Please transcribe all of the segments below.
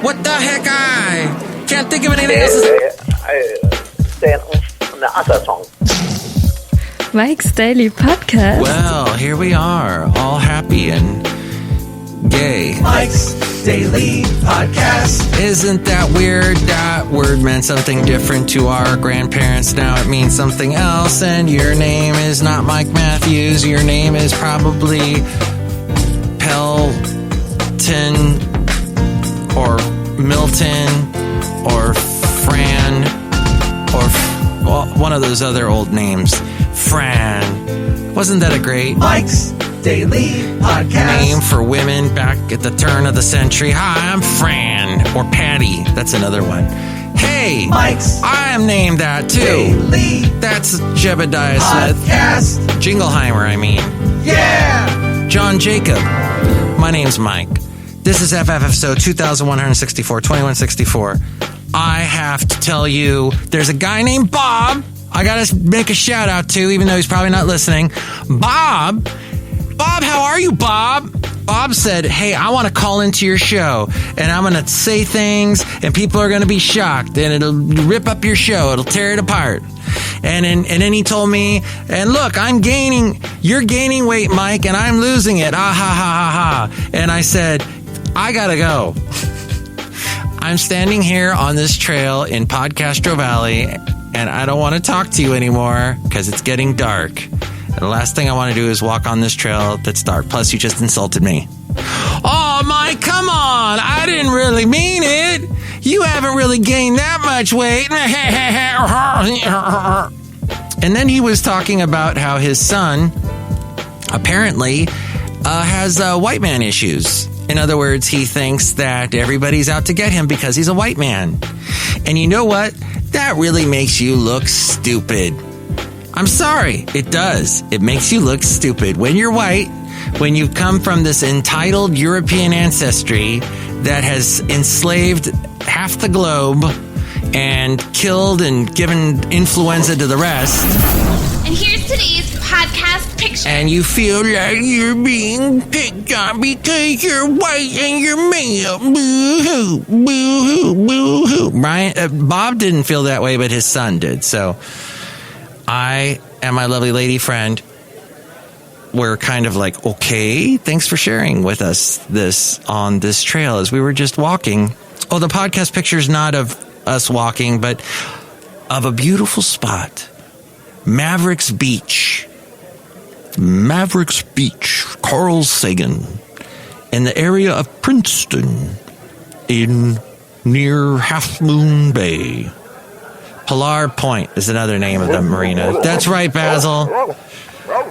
What the heck? I can't think of anything else. The other song. Mike's Daily Podcast. Well, here we are, all happy and gay. Mike's Daily Podcast. Isn't that weird? That word meant something different to our grandparents. Now it means something else, and your name is not Mike Matthews. Your name is probably Pelton or Milton or Fran or one of those other old names. Fran. Wasn't that a great Mike's Daily Podcast name for women back at the turn of the century? Hi, I'm Fran. Or Patty. That's another one. Hey, Mike's I am named that too. Daily That's Jebediah Smith. Podcast. Jingleheimer, I mean. Yeah! John Jacob. My name's Mike. This is FFSO 2164. I have to tell you, there's a guy named Bob I gotta make a shout out to, even though he's probably not listening. Bob, how are you, Bob? Bob said, hey, I want to call into your show, and I'm going to say things, and people are going to be shocked, and it'll rip up your show. It'll tear it apart. And then he told me, and look, you're gaining weight, Mike, and I'm losing it. Ah, ha, ha, ha, ha. And I said, I gotta go. I'm standing here on this trail in Podcastro Valley, and I don't want to talk to you anymore because it's getting dark. And the last thing I want to do is walk on this trail that's dark. Plus, you just insulted me. Oh, Mike, come on. I didn't really mean it. You haven't really gained that much weight. And then he was talking about how his son apparently has white man issues. In other words, he thinks that everybody's out to get him because he's a white man. And you know what? That really makes you look stupid. I'm sorry, it does. It makes you look stupid. When you're white, when you come from this entitled European ancestry that has enslaved half the globe and killed and given influenza to the rest. And here's today's podcast picture. And you feel like you're being picked on because you're white and you're male. Boo-hoo, boo-hoo, boo-hoo. Bob didn't feel that way, but his son did. So I and my lovely lady friend were kind of like, okay, thanks for sharing with us this on this trail as we were just walking. Oh, the podcast picture's not of us walking, but of a beautiful spot. Mavericks Beach, Carl Sagan, in the area of Princeton, near Half Moon Bay. Pilar Point is another name of the marina. That's right, Basil.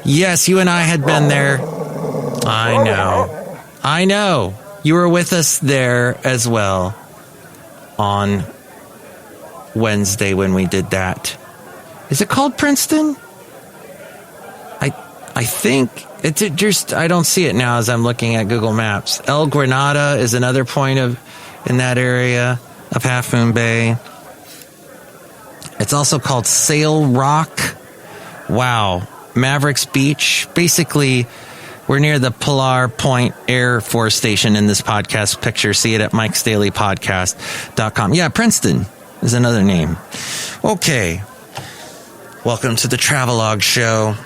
Yes, you and I had been there. I know. You were with us there as well on Wednesday when we did that. Is it called Princeton? I think it's just, I don't see it now as I'm looking at Google Maps. El Granada is another point in that area of Half Moon Bay. It's also called Sail Rock. Wow. Mavericks Beach. Basically, we're near the Pilar Point Air Force Station in this podcast picture. See it at MikesDailyPodcast.com. Yeah, Princeton is another name. Okay. Welcome to the Travelogue Show.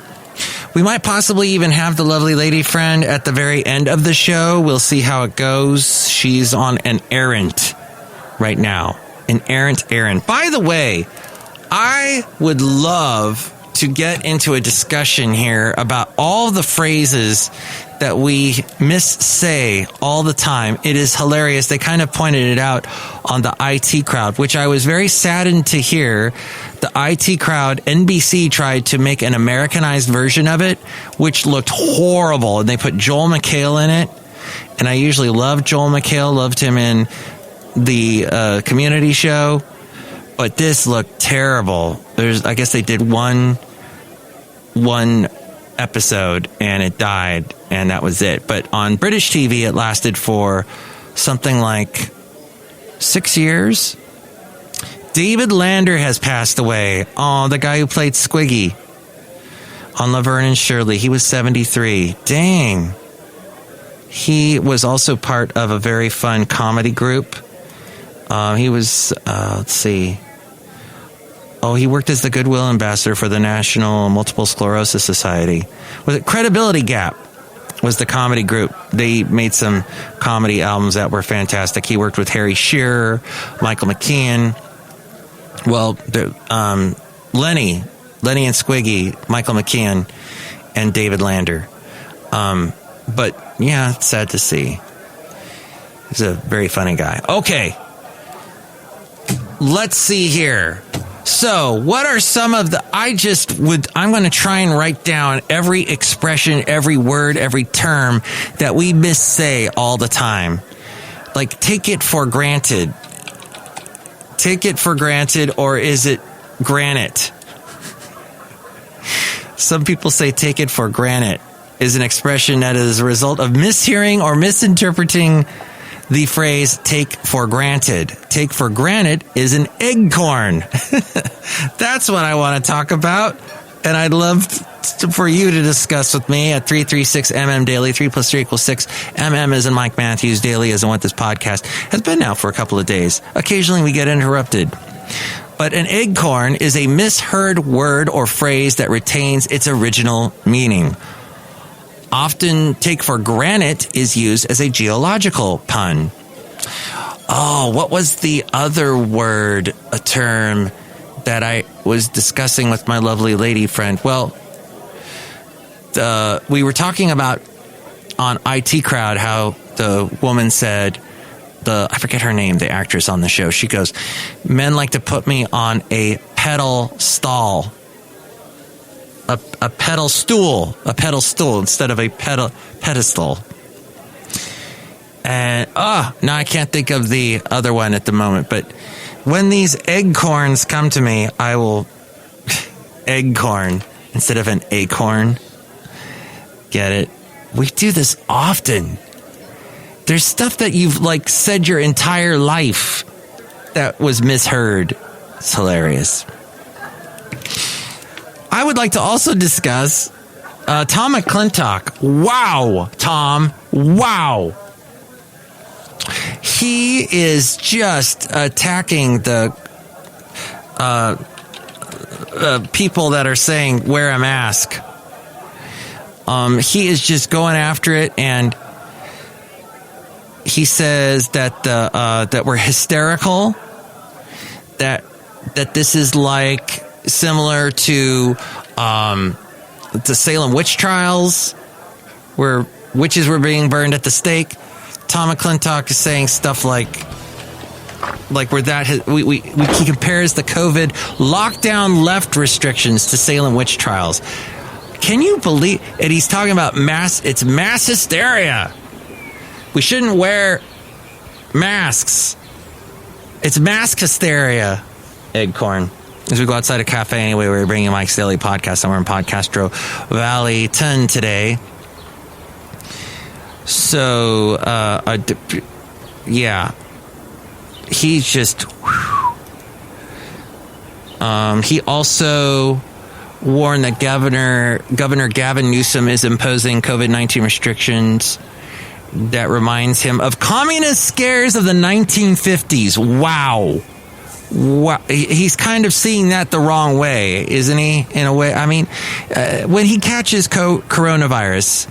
We might possibly even have the lovely lady friend at the very end of the show. We'll see how it goes. She's on an errand right now. An errand. By the way, I would love to get into a discussion here about all the phrases that we missay all the time. It is hilarious. They kind of pointed it out on the IT crowd, which I was very saddened to hear. The IT crowd, NBC tried to make an Americanized version of it, which looked horrible. And they put Joel McHale in it. And I usually loved Joel McHale, loved him in the Community show. But this looked terrible. I guess they did one episode and it died and that was it. But on British TV, it lasted for something like 6 years. David Lander has passed away. Oh, the guy who played Squiggy on Laverne and Shirley. He was 73. Dang. He was also part of a very fun comedy group He was, let's see. Oh, he worked as the Goodwill Ambassador for the National Multiple Sclerosis Society. Was it Credibility Gap? Was the comedy group. They made some comedy albums that were fantastic. He worked with Harry Shearer, Michael McKean. Well, Lenny and Squiggy, Michael McKean, and David Lander. But yeah, it's sad to see. He's a very funny guy. Okay. Let's see here. So, what are some of the... I'm going to try and write down every expression, every word, every term that we missay all the time. Like, take it for granted. Take it for granted, or is it granite? Some people say take it for granted is an expression that is a result of mishearing or misinterpreting the phrase take for granted. Take for granted is an eggcorn. That's what I want to talk about. And I'd love for you to discuss with me at 336MM Daily. 3 plus 3 equals 6. MM is in Mike Matthews. Daily is in what this podcast has been now for a couple of days. Occasionally we get interrupted. But an eggcorn is a misheard word or phrase that retains its original meaning. Often take for granted is used as a geological pun. Oh, what was the other word, a term that I was discussing with my lovely lady friend? Well, we were talking about on IT Crowd how the woman said, I forget her name, the actress on the show. She goes, men like to put me on a pedal stall. A pedal stool instead of a pedestal. And now I can't think of the other one at the moment, but when these eggcorns come to me, I will eggcorn instead of an acorn. Get it? We do this often. There's stuff that you've said your entire life that was misheard. It's hilarious. I would like to also discuss Tom McClintock. Wow, Tom. Wow. He is just attacking the people that are saying wear a mask. He is just going after it, and he says that that we're hysterical, that this is similar to the Salem witch trials, where witches were being burned at the stake. Tom McClintock is saying stuff like where that he compares the COVID lockdown left restrictions to Salem witch trials. Can you believe? And he's talking about mass hysteria. We shouldn't wear masks. It's mask hysteria. Eggcorn. As we go outside a cafe anyway, we're bringing Mike's Daily Podcast. We're in Podcastro Valley 10 today. So, yeah. He's just... he also warned that Governor Gavin Newsom is imposing COVID-19 restrictions that reminds him of communist scares of the 1950s. Wow. He's kind of seeing that the wrong way, isn't he? In a way, I mean, when he catches coronavirus,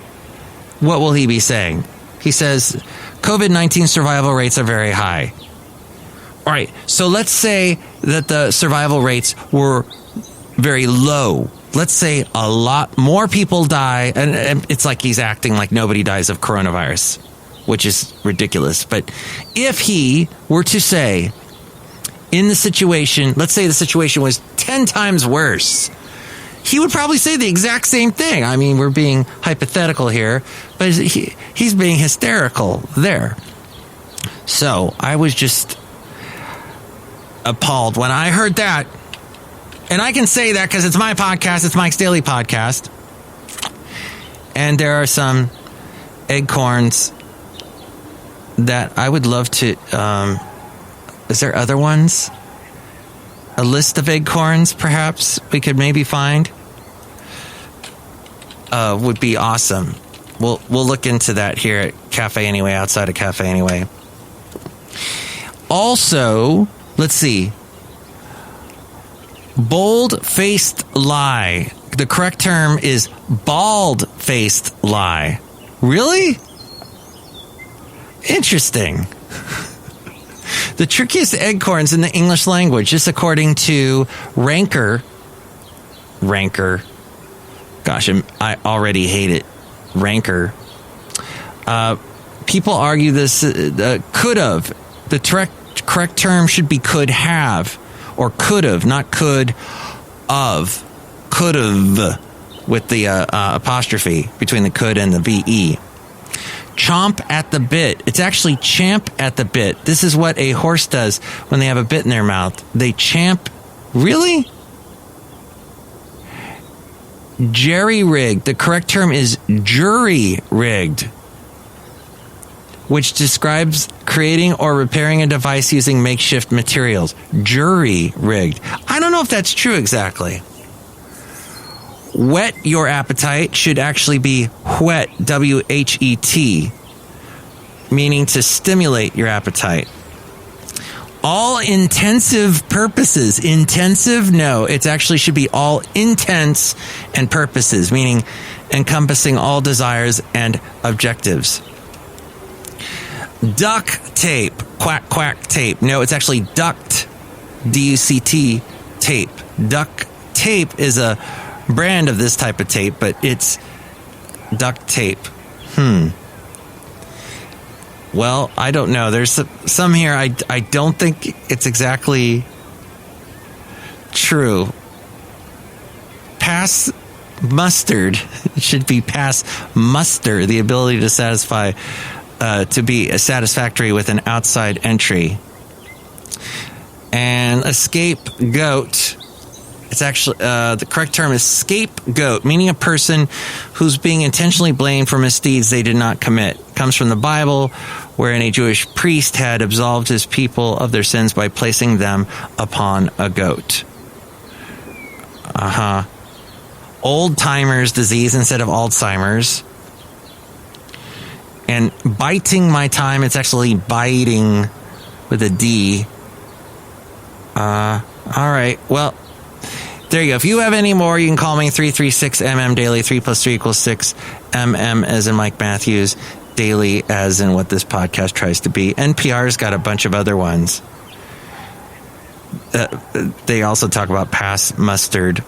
what will he be saying? He says, COVID-19 survival rates are very high. All right, so let's say that the survival rates were very low. Let's say a lot more people die, and it's like he's acting like nobody dies of coronavirus, which is ridiculous. But if he were to say, in the situation, let's say the situation was 10 times worse, he would probably say the exact same thing. I mean, we're being hypothetical here, but he's being hysterical there. So I was just appalled when I heard that. And I can say that because it's my podcast. It's Mike's Daily Podcast. And there are some eggcorns that I would love to... is there other ones? A list of eggcorns, perhaps, we could maybe find? Would be awesome. We'll look into that here at Cafe Anyway, outside of Cafe Anyway. also, let's see, bold-faced lie. The correct term is bald-faced lie. Really? Interesting. The trickiest acorns in the English language, just according to Ranker. Gosh, I already hate it. Ranker. People argue this could have. The correct term should be could have, or could have, not could of. Could have, with the apostrophe between the could and the VE. Chomp at the bit. It's actually champ at the bit. This is what a horse does when they have a bit in their mouth. They champ. Really? Jerry-rigged. The correct term is jury-rigged, which describes creating or repairing a device using makeshift materials. Jury-rigged. I don't know if that's true exactly. Whet your appetite should actually be whet, W-H-E-T, meaning to stimulate your appetite. All intensive purposes. Intensive? No, it actually should be all intents and purposes, meaning encompassing all desires and objectives. Duck tape. Quack, quack tape. No, it's actually duct, D-U-C-T, tape. Duck tape is a brand of this type of tape, but it's duct tape. Well, I don't know. There's some here I don't think it's exactly true. Pass mustard. It should be pass muster, the ability to satisfy, to be satisfactory with an outside entry. And escape goat. It's actually, the correct term is scapegoat, meaning a person who's being intentionally blamed for misdeeds they did not commit. It comes from the Bible, wherein a Jewish priest had absolved his people of their sins by placing them upon a goat. Old-timers disease instead of Alzheimer's. And biting my time, it's actually biting with a D. All right, well, there you go. If you have any more, you can call me 336MM Daily. 3 + 3 = 6. MM as in Mike Matthews. Daily as in what this podcast tries to be. NPR's got a bunch of other ones. They also talk about pass mustard.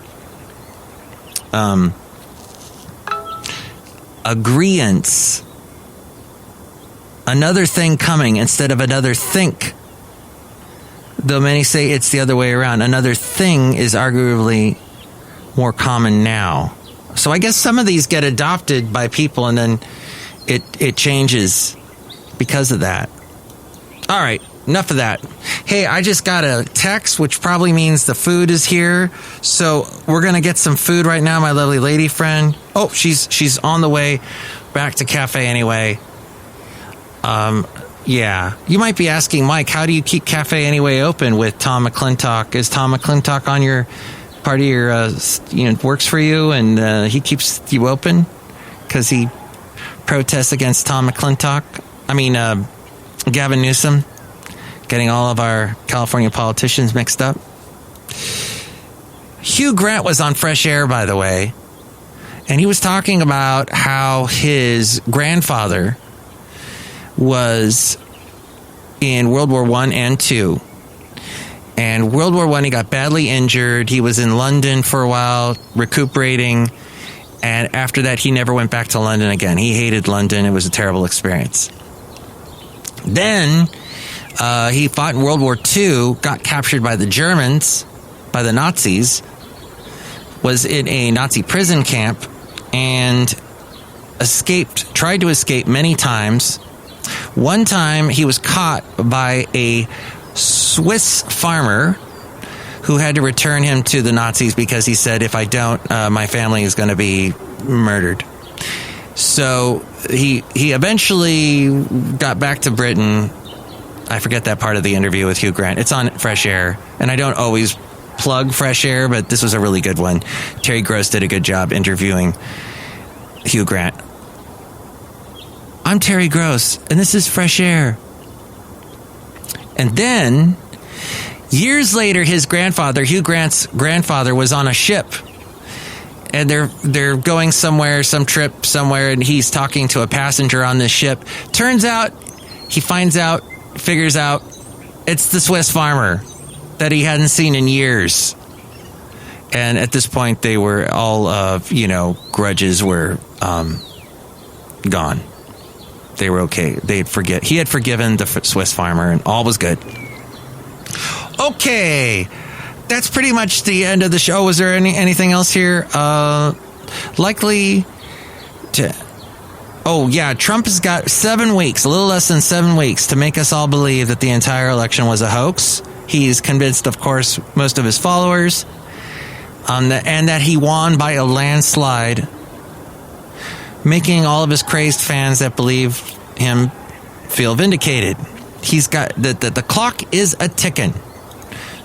Agreeance. Another thing coming instead of another think. Though many say it's the other way around. Another thing is arguably more common now. So I guess some of these get adopted by people and then it changes because of that. All right, enough of that. Hey, I just got a text, which probably means the food is here. So we're going to get some food right now, my lovely lady friend. Oh, she's on the way back to Cafe Anyway. Yeah, you might be asking, Mike, how do you keep Cafe Anyway open with Tom McClintock? Is Tom McClintock on your part of your, works for you and he keeps you open because he protests against Tom McClintock? Gavin Newsom, getting all of our California politicians mixed up. Hugh Grant was on Fresh Air, by the way, and he was talking about how his grandfather was in World War I and II. And World War I, he got badly injured. He was in London for a while, recuperating. And after that, he never went back to London again. He hated London. It was a terrible experience. Then he fought in World War II, got captured by the Germans, by the Nazis, was in a Nazi prison camp, and tried to escape many times. One time he was caught by a Swiss farmer who had to return him to the Nazis because he said, if I don't, my family is going to be murdered. So he eventually got back to Britain. I forget that part of the interview with Hugh Grant. It's on Fresh Air, and I don't always plug Fresh Air, but this was a really good one. Terry Gross did a good job interviewing Hugh Grant. I'm Terry Gross, and this is Fresh Air. And then, years later, his grandfather, Hugh Grant's grandfather, was on a ship. And they're going somewhere, some trip somewhere, and he's talking to a passenger on this ship. Turns out, he figures out, it's the Swiss farmer that he hadn't seen in years. And at this point, they were all, grudges were gone. They were okay. He had forgiven the Swiss farmer, and all was good. Okay, that's pretty much the end of the show. Was there anything else here? Trump has got 7 weeks, a little less than 7 weeks, to make us all believe that the entire election was a hoax. He's convinced, of course, most of his followers, and that he won by a landslide, making all of his crazed fans that believe him feel vindicated. He's got the clock is a ticking.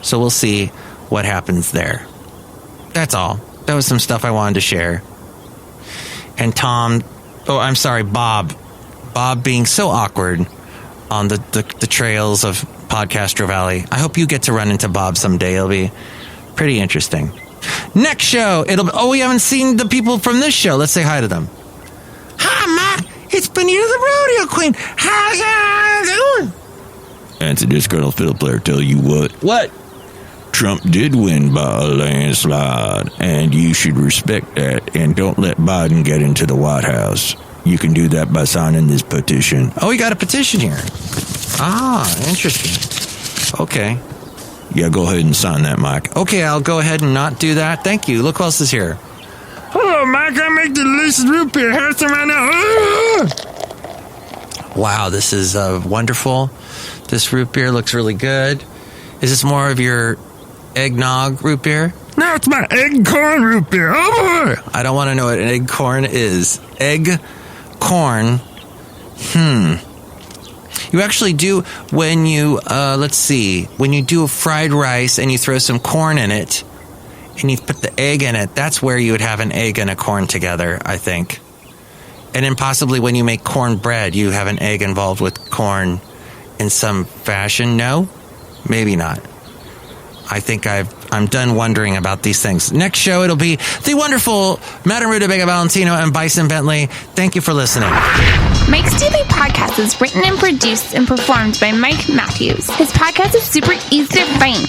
So we'll see what happens there. That's all. That was some stuff I wanted to share. And Bob being so awkward on the trails of Podcastro Valley. I hope you get to run into Bob someday. It'll be pretty interesting. Next show, we haven't seen the people from this show. Let's say hi to them. Hi, Mike. It's Benita the Rodeo Queen. How you doing? And to Disgruntled Fiddle Player, tell you what. What? Trump did win by a landslide, and you should respect that, and don't let Biden get into the White House. You can do that by signing this petition. Oh, we got a petition here. Interesting. Okay. Yeah, go ahead and sign that, Mike. Okay, I'll go ahead and not do that. Thank you. Look who else is here. Hello, Mike. I make the delicious root beer. Have some right now. Wow, this is wonderful. This root beer looks really good. Is this more of your eggnog root beer? No, it's my egg corn root beer. Oh, boy. I don't want to know what an egg corn is. Egg corn. You actually do when you, when you do a fried rice and you throw some corn in it and you put the egg in it, that's where you would have an egg and a corn together, I think. And then possibly when you make corn bread, you have an egg involved with corn in some fashion. No? Maybe not. I think I'm done wondering about these things. Next show, it'll be the wonderful Madame Rootabega, Valentino, and Bison Bentley. Thank you for listening. Mike's Daily Podcast is written and produced and performed by Mike Matthews. His podcast is super easy to find.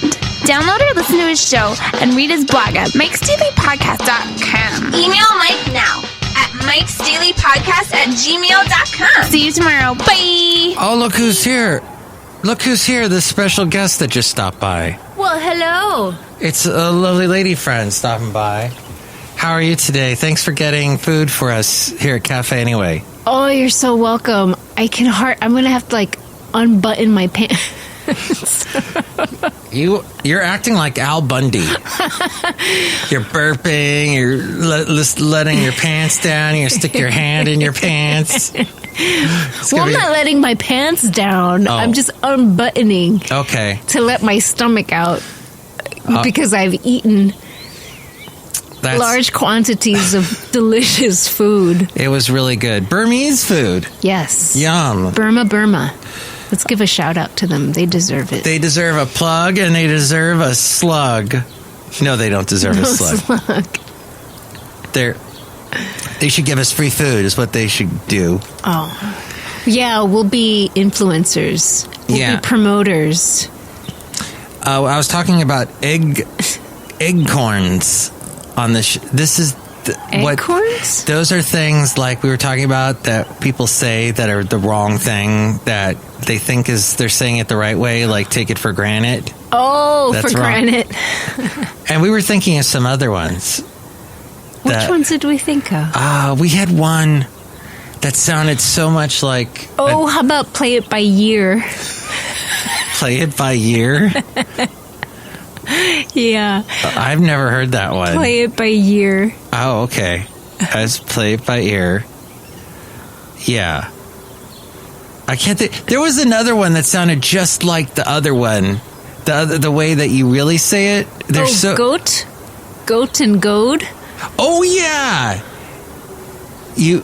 Download or listen to his show and read his blog at MikesDailyPodcast.com. Email Mike now at MikesDailyPodcast@gmail.com. See you tomorrow. Bye. Oh, look who's here. Look who's here, this special guest that just stopped by. Well, hello. It's a lovely lady friend stopping by. How are you today? Thanks for getting food for us here at Cafe Anyway. Oh, you're so welcome. I'm going to have to, unbutton my pants. You're acting like Al Bundy. You're burping, you're letting your pants down, you stick your hand in your pants. I'm not letting my pants down. Oh. I'm just unbuttoning. Okay. To let my stomach out because I've eaten large quantities of delicious food. It was really good. Burmese food. Yes. Yum. Burma. Let's give a shout out to them. They deserve it. They deserve a plug and they deserve a slug. No, they don't deserve a slug. They should give us free food is what they should do. Oh. Yeah, we'll be influencers. We'll be promoters. I was talking about egg corns on this. This is egg corns? Those are things like we were talking about that people say that are the wrong thing that they think they're saying it the right way, like take it for granted. Oh, that's for granted. And we were thinking of some other ones. Which ones did we think of? We had one that sounded so much like... Oh, how about play it by year? Play it by year? Yeah. I've never heard that one. Play it by year. Oh, okay. As play it by ear. Yeah. I can't think. There was another one that sounded just like the other one. The way that you really say it. Goat? Goat and goad? Oh, yeah. You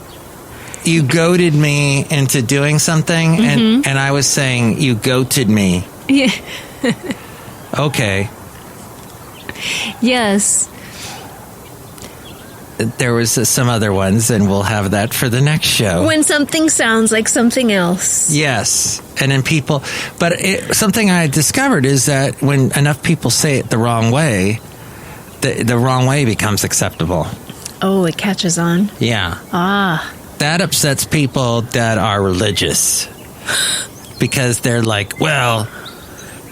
goaded me into doing something, and I was saying you goated me Yeah. Okay. Yes. There was some other ones, and we'll have that for the next show. When something sounds like something else. Yes. And then people... But something I discovered is that when enough people say it the wrong way, the wrong way becomes acceptable. Oh, it catches on? Yeah. Ah. That upsets people that are religious. Because they're like, well,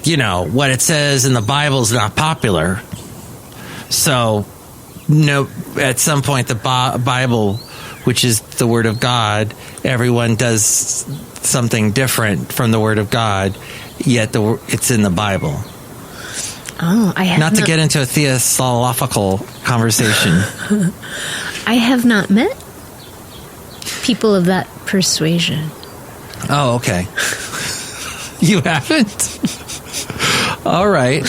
you know, what it says in the Bible is not popular. So, no, at some point, the Bible, which is the Word of God, everyone does something different from the Word of God, yet it's in the Bible. Oh, I have not to get into a theosophical conversation. I have not met people of that persuasion. Oh, okay. You haven't? All right.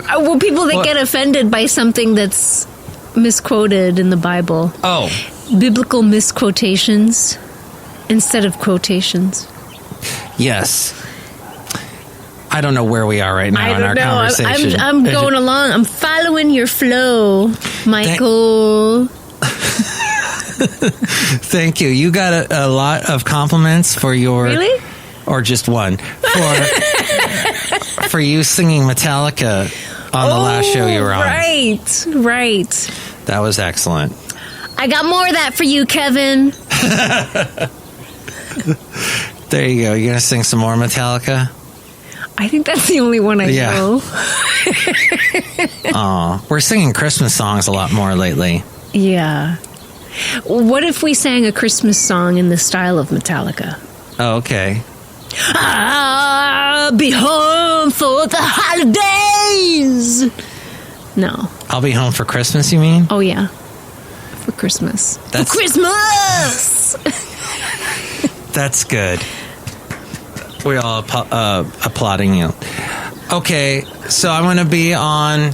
Well, people that get offended by something that's misquoted in the Bible. Oh. Biblical misquotations instead of quotations. Yes. I don't know where we are right now in our conversation. I'm going along. I'm following your flow, Michael. Thank you. You got a lot of compliments for your... Really? Or just one. For you singing Metallica on the last show you were on. Right. That was excellent. I got more of that for you, Kevin. There you go. You going to sing some more Metallica? I think that's the only one I know. Aw, we're singing Christmas songs a lot more lately. Yeah. What if we sang a Christmas song in the style of Metallica? Oh, okay. I'll be home for the holidays. No. I'll be home for Christmas, you mean? Oh, yeah. For Christmas. For Christmas! That's good. We're all applauding you. Okay, so I'm going to be on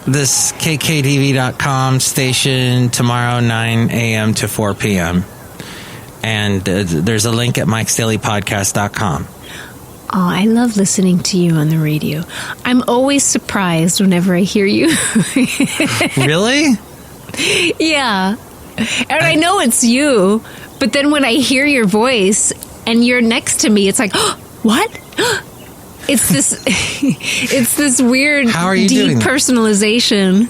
this KKTV.com station tomorrow, 9 a.m. to 4 p.m. And there's a link at MikesDailyPodcast.com. Oh, I love listening to you on the radio. I'm always surprised whenever I hear you. Really? Yeah. And I know it's you, but then when I hear your voice and you're next to me, it's like, oh, what? It's this weird depersonalization,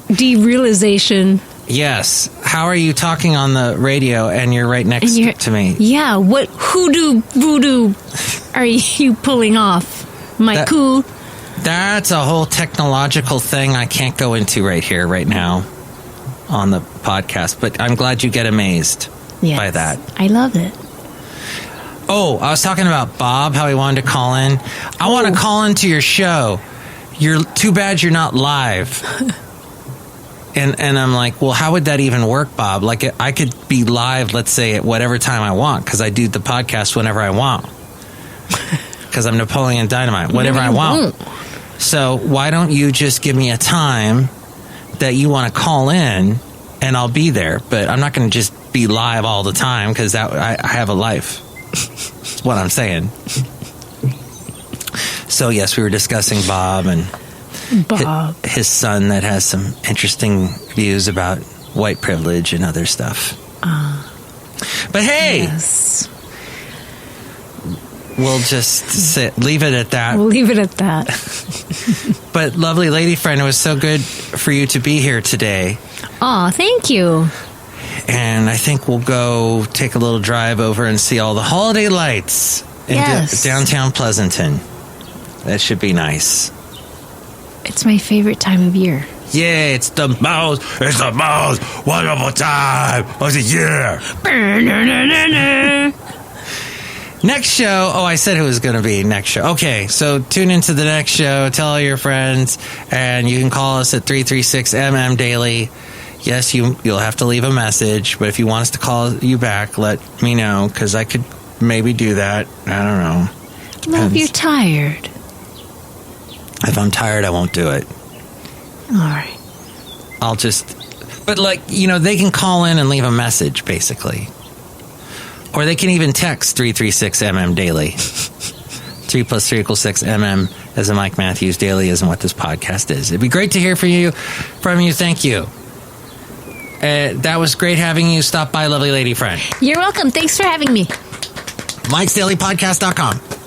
derealization. Yes. How are you talking on the radio and you're right next to me? Yeah. What hoodoo voodoo are you pulling off, Michael? That's a whole technological thing I can't go into right now on the podcast, but I'm glad you get amazed by that. I love it. Oh, I was talking about Bob, how he wanted to call in. I want to call into your show. You're too bad you're not live. And I'm like, well, how would that even work, Bob? Like, I could be live, let's say, at whatever time I want, because I do the podcast whenever I want. Because I'm Napoleon Dynamite, whatever I want. So why don't you just give me a time that you want to call in, and I'll be there. But I'm not going to just be live all the time, because I have a life. That's what I'm saying. So, yes, we were discussing Bob and his son that has some interesting views about white privilege and other stuff. But hey, we'll just leave it at that. We'll leave it at that. But lovely lady friend, it was so good for you to be here today. Aw, thank you. And I think we'll go take a little drive over and see all the holiday lights in downtown Pleasanton. That should be nice. It's my favorite time of year. Yeah, it's the most wonderful time of the year. Next show. Oh, I said it was going to be next show. Okay, so tune into the next show. Tell all your friends. And you can call us at 336-MM-DAILY. Yes, you'll have to leave a message. But if you want us to call you back, let me know. Because I could maybe do that. I don't know. Love, you're tired. If I'm tired, I won't do it. All right. I'll just... But, they can call in and leave a message, basically. Or they can even text 336-MM-DAILY. 3 + 3 = 6. MM as in Mike Matthews. Daily isn't what this podcast is. It'd be great to hear from you. Thank you. That was great having you stop by, lovely lady friend. You're welcome. Thanks for having me. MikesDailyPodcast.com.